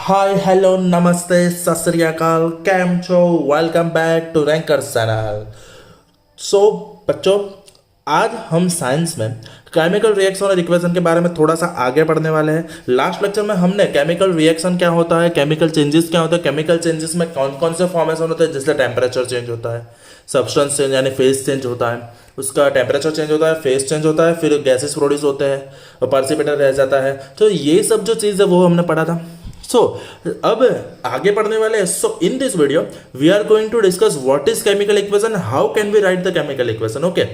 Hi hello नमस्ते सत श्री अकाल कैम छो welcome back to Ranker channel. So बच्चों, आज हम साइंस में केमिकल रिएक्शन और इक्वेशन के बारे में थोड़ा सा आगे पढ़ने वाले हैं। लास्ट लेक्चर में हमने केमिकल रिएक्शन क्या होता है, केमिकल चेंजेस क्या होता है, केमिकल चेंजेस में कौन कौन से फॉर्मेशन होते हैं, जिससे टेम्परेचर चेंज होता है, सब्सटेंस चेंज यानी फेज चेंज होता है, उसका टेम्परेचर चेंज होता है, फेज चेंज होता है, फिर गैसेस प्रोड्यूस होते हैं और पार्टिसिपेटर रह जाता है। तो ये सब जो चीज़ है वो हमने पढ़ा था। सो अब आगे पढ़ने वाले हैं। So in this video we are going to discuss what is chemical equation, how can we write the chemical equation. Okay,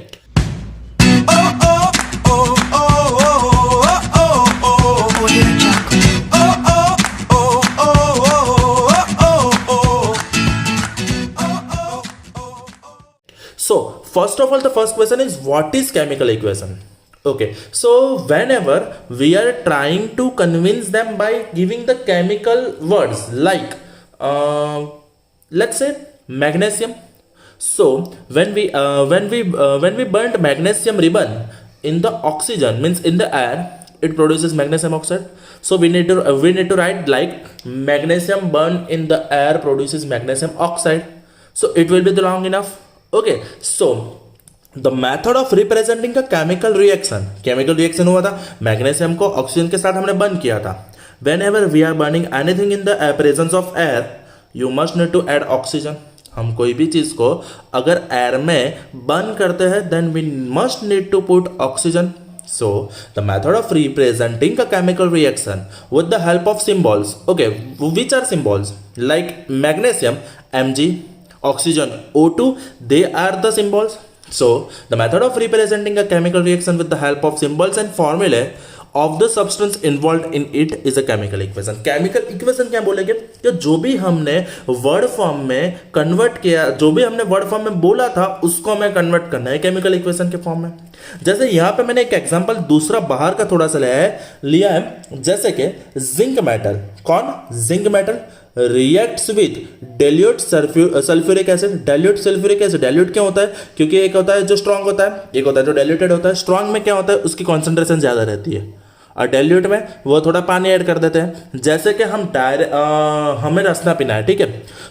so first of all the first question is what is chemical equation. Okay, so whenever we are trying to convince them by giving the chemical words like let's say magnesium. So when we burnt magnesium ribbon in the oxygen, means in the air, it produces magnesium oxide. So we need to write like magnesium burned in the air produces magnesium oxide. So it will be the long enough. Okay, so the method of representing का chemical reaction हुआ था, magnesium को oxygen के साथ हमने burn किया था। Whenever we are burning anything in the presence of air, you must need to add oxygen. हम कोई भी चीज को अगर एयर में बर्न करते हैं then we must need to put oxygen. So the method of representing a chemical reaction with the help of symbols. Okay, which are symbols? Like magnesium Mg, oxygen O2, they are the symbols. So the method of representing a chemical reaction with the help of symbols and formulae of the substance involved in it is a chemical equation. Chemical equation क्या बोलेंगे कि जो भी हमने word form में convert किया, जो भी हमने वर्ड फॉर्म में बोला था उसको हमें कन्वर्ट करना है केमिकल इक्वेशन के फॉर्म में। जैसे यहाँ पे मैंने एक एग्जांपल दूसरा बाहर का थोड़ा सा लिया है जैसे कि जिंक मेटल। कौन? Zinc metal reacts with dilute sulphuric acid. Dilute sulphuric acid, dilute क्या होता है? क्योंकि एक होता है जो स्ट्रांग होता है, एक होता है जो डाइल्यूटेड होता है। स्ट्रांग में क्या होता है? उसकी कॉन्सेंट्रेशन ज्यादा रहती है, और डाइल्यूट में वो थोड़ा पानी ऐड कर देते हैं। जैसे कि हमें रसना पीना है, ठीक है,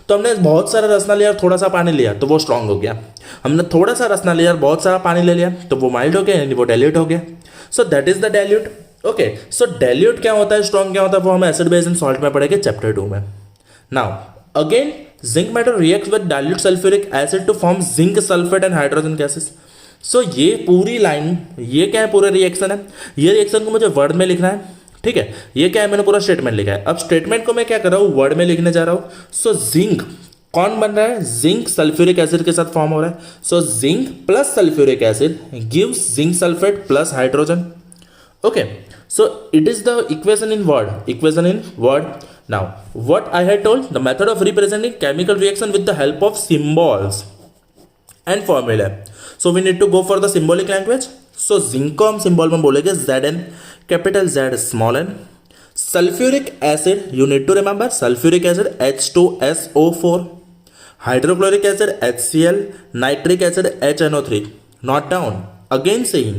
तो हमने बहुत सारा रसना लिया और थोड़ा सा पानी लिया तो वो स्ट्रांग हो गया। हमने थोड़ा सा रसना लिया और बहुत सारा पानी ले लिया तो वो माइल्ड हो गया, यानी वो डाइल्यूट हो गया। So that is the dilute. Okay, so dilute क्या होता है, स्ट्रांग क्या होता है, वो हम एसिड बेस एंड सॉल्ट में पढ़ेंगे चैप्टर 2 में। Now again zinc metal reacts with dilute sulphuric acid to form zinc sulphate and hydrogen gases. So ये पूरी लाइन, ये क्या है, पूरा रिएक्शन है। ये रिएक्शन को मुझे वर्ड में लिखना है, ठीक है। ये क्या है, मैंने पूरा स्टेटमेंट लिखा है। अब स्टेटमेंट को मैं क्या कर रहा हूँ, वर्ड में लिखने जा रहा हूँ। सो जिंक कौन बन रहा है? जिंक सल्फ्यूरिक एसिड के साथ फॉर्म हो रहा है। So zinc plus sulphuric acid gives zinc sulphate plus hydrogen. Okay, so it is the equation in word. Now what I had told, the method of representing chemical reaction with the help of symbols and formula. So we need to go for the symbolic language. So zinc को हम symbol में बोलेंगे Zn, capital Z small n। Sulphuric acid, you need to remember, sulphuric acid H2SO4, hydrochloric acid HCl, nitric acid HNO3। Note down again saying,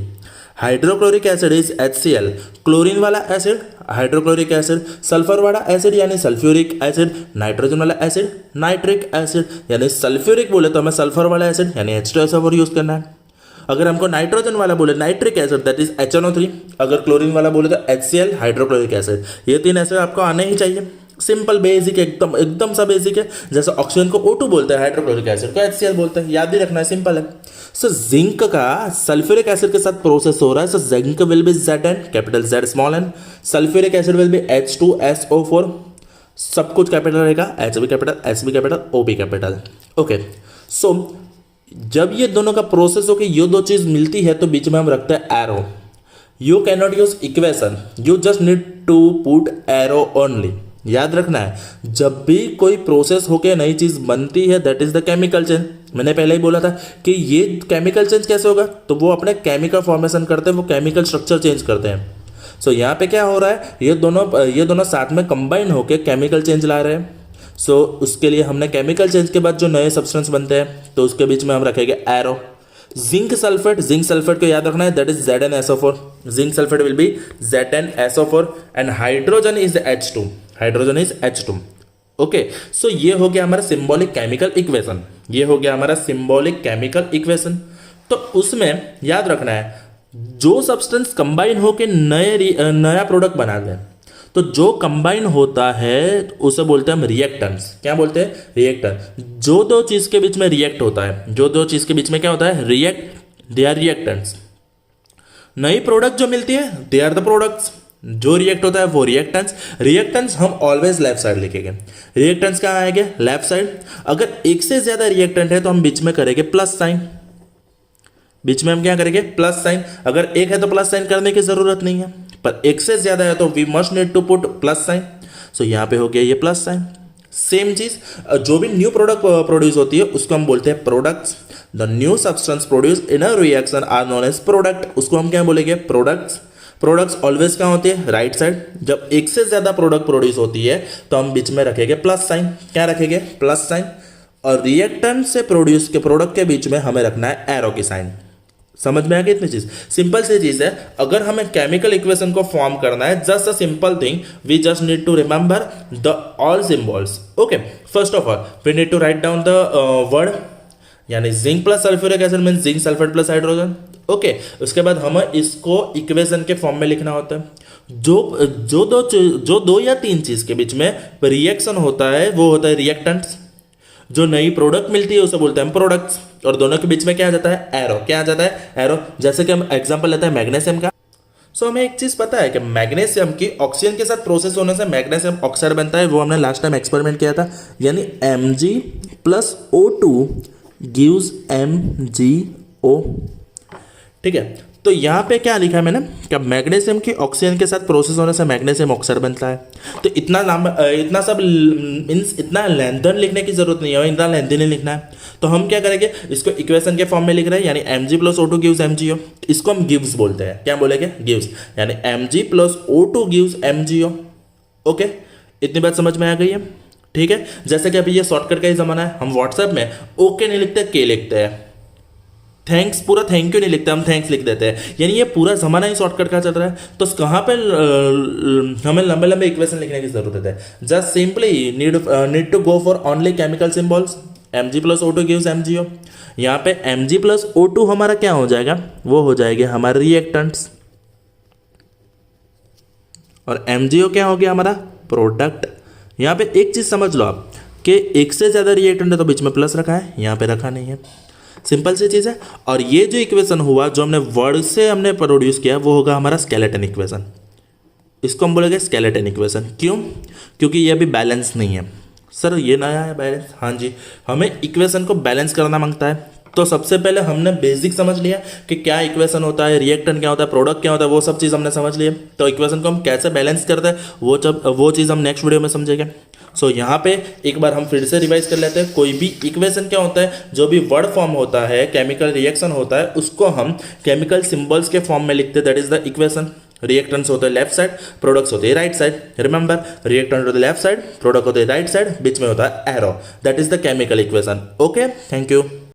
hydrochloric acid is HCl, chlorine वाला acid hydrochloric acid, sulphur वाला acid यानी sulphuric acid, nitrogen वाला acid nitric acid, यानी sulphuric बोले तो हमें sulphur वाला acid यानी H2SO4 यूज करना है। अगर हमको नाइट्रोजन वाला बोले nitric acid that is HNO3, अगर क्लोरीन वाला बोले तो HCl हाइड्रोक्लोरिक एसिड। ये तीन एसिड आपको आने ही चाहिए। सिंपल बेसिक, एकदम सा बेसिक है। जैसे ऑक्सीजन को O2 बोलते हैं, हाइड्रोक्लोरिक एसिड को HCl बोलते हैं, याद ही रखना है, सिंपल है। सो जिंक का सल्फ्यूरिक एसिड के साथ प्रोसेस हो रहा है। So zinc will be Zn, capital Z small n, sulphuric acid will be H2SO4, सब कुछ कैपिटल रहेगा, H भी कैपिटल, S भी कैपिटल, O भी कैपिटल। ओके, सो जब ये दोनों का प्रोसेस होकर ये दो चीज मिलती है तो बीच में हम रखते हैं arrow. You can not use equation, you just need to put arrow only. याद रखना है, जब भी कोई प्रोसेस होके नई चीज बनती है that is the chemical change. मैंने पहले ही बोला था कि ये केमिकल चेंज कैसे होगा, तो वो अपने केमिकल फॉर्मेशन करते हैं, वो केमिकल स्ट्रक्चर चेंज करते हैं। सो यहाँ पे क्या हो रहा है, ये दोनों साथ में कंबाइन होके केमिकल चेंज ला रहे हैं। सो उसके लिए हमने केमिकल चेंज के बाद जो नए सब्सटेंस बनते हैं तो उसके बीच में हम रखेंगे एरो। जिंक सल्फेट को याद रखना है, that is ZnSO4। Zinc sulphate will be ZnSO4 and hydrogen is H2। Hydrogen is H2। Okay, so ये हो गया हमारा सिंबॉलिक केमिकल इक्वेशन, ये हो गया हमारा सिंबॉलिक केमिकल इक्वेशन। तो उसमें याद रखना है जो सब्सटेंस कंबाइन होके नया प्रोडक्ट बना दें, तो जो कंबाइन होता है उसे बोलते हैं हम रिएक्टेंट्स। क्या बोलते हैं? रिएक्टेंट। जो दो चीज के बीच में रिएक्ट होता है, जो दो चीज के बीच में क्या होता है? React, they are reactants. नई प्रोडक्ट जो मिलती है दे आर द प्रोडक्ट्स, जो रिएक्ट होता है वो रिएक्टेंट्स। रिएक्टेंट्स हम ऑलवेज लेफ्ट साइड लिखेंगे। रिएक्टेंट्स कहाँ आएंगे? Left side. अगर एक से ज्यादा रिएक्टेंट है तो हम बीच में करेंगे प्लस साइन, बीच में हम क्या करेंगे? Plus sign. अगर एक है तो प्लस साइन करने की जरूरत नहीं है, पर एक से ज्यादा है तो we must need to put plus sign. So यहां पे हो गया ये प्लस साइन। सेम चीज, जो भी न्यू प्रोडक्ट प्रोड्यूस होती है उसको हम बोलते हैं products. The new substance produce in a reaction are known as product. उसको हम क्या बोलेंगे? प्रोडक्ट्स। प्रोडक्ट्स ऑलवेज कहाँ होती है? Right side. जब एक से ज्यादा प्रोडक्ट प्रोड्यूस होती है तो हम बीच में रखेंगे प्लस साइन। क्या रखेंगे? Plus sign. और रिएक्टेंट से प्रोड्यूस के प्रोडक्ट के बीच में हमें रखना है एरो की साइन। समझ में आ गई इतनी चीज? सिंपल सी चीज है। अगर हमें केमिकल इक्वेशन को फॉर्म करना है, just a simple thing, we just need to remember the all symbols. Okay, first of all we need to write down the word, यानी zinc plus sulphuric acid mean zinc sulphate plus hydrogen. Okay, उसके बाद हमें इसको equation के form में लिखना होता है। जो दो या तीन चीज के बीच में रिएक्शन होता है वो होता है रिएक्टेंट्स। जो नई प्रोडक्ट मिलती है उसे बोलते हैं हम प्रोडक्ट्स। और दोनों के बीच में क्या आ जाता है? एरो। क्या आ जाता है? एरो। जैसे कि हम एग्जांपल लेते हैं मैग्नीशियम का। सो हमें एक चीज पता है कि मैग्नीशियम की ऑक्सीजन के साथ प्रोसेस होने से मैग्नीशियम ऑक्साइड बनता है। वो हमने लास्ट टाइम एक्सपेरिमेंट किया था, यानी Mg plus O2 gives MgO। ठीक है, तो यहाँ पे क्या लिखा है मैंने कि मैग्नीशियम की ऑक्सीजन के साथ प्रोसेस होने से मैग्नीशियम ऑक्साइड बनता है। तो इतना सब मीन्स इतना लेंथन लिखने की जरूरत नहीं है, इतना लेंथी नहीं लिखना है। तो हम क्या करेंगे? इसको इक्वेशन के फॉर्म में लिख रहे हैं, यानी Mg plus O2 gives MgO। इसको हम गिव्स बोलते हैं। क्या बोलेंगे? गिव्स। यानी Mg plus O2 gives MgO। Okay, इतनी बात समझ में आ गई है? ठीक है, जैसे कि अभी ये शॉर्टकट का ही जमाना है, हम व्हाट्सएप में ओके नहीं लिखते, के लिखते हैं। थैंक्स, पूरा थैंक यू नहीं लिखते, हम थैंक्स लिख देते हैं। यानी ये पूरा जमाना ही शॉर्टकट का चल रहा है। तो कहाँ पे हमें लंबे लंबे इक्वेशन लिखने की जरूरत है? Just simply need to go for only chemical symbols. Mg plus O2 gives MgO। यहाँ पे Mg प्लस O2 हमारा क्या हो जाएगा? वो हो जाएंगे हमारे रिएक्टेंट्स। और MgO क्या हो गया? हमारा प्रोडक्ट। यहाँ पे एक चीज समझ लो आप कि एक से ज्यादा रिएक्टेंट है तो बीच में प्लस रखा है, यहाँ पे रखा नहीं है। सिंपल सी चीज है। और ये जो इक्वेशन हुआ, जो हमने वर्ड से हमने प्रोड्यूस किया, वो होगा हमारा स्केलेटन इक्वेशन। इसको हम बोलेंगे स्केलेटन इक्वेशन। क्यों? क्योंकि ये अभी बैलेंस नहीं है। सर ये नया है बैलेंस? हाँ जी, हमें इक्वेशन को बैलेंस करना मांगता है। तो सबसे पहले हमने बेसिक समझ लिया कि क्या इक्वेशन होता है, रिएक्टेंट क्या होता है, प्रोडक्ट क्या होता है, वो सब चीज़ हमने समझ लिया। तो इक्वेशन को हम कैसे बैलेंस करते हैं वो चीज़ हम नेक्स्ट वीडियो में समझेंगे। सो यहाँ पे एक बार हम फिर से रिवाइज कर लेते हैं। कोई भी इक्वेशन क्या होता है? जो भी वर्ड फॉर्म होता है, केमिकल रिएक्शन होता है, उसको हम केमिकल सिंबल्स के फॉर्म में लिखते हैं। That is the equation. Reactants होते हैं लेफ्ट साइड, प्रोडक्ट्स होते हैं राइट साइड। रिमेंबर, रिएक्टेंट होते हैं लेफ्ट साइड, प्रोडक्ट होते हैं राइट साइड, बीच में होता है arrow. That is the chemical equation. Okay, thank you.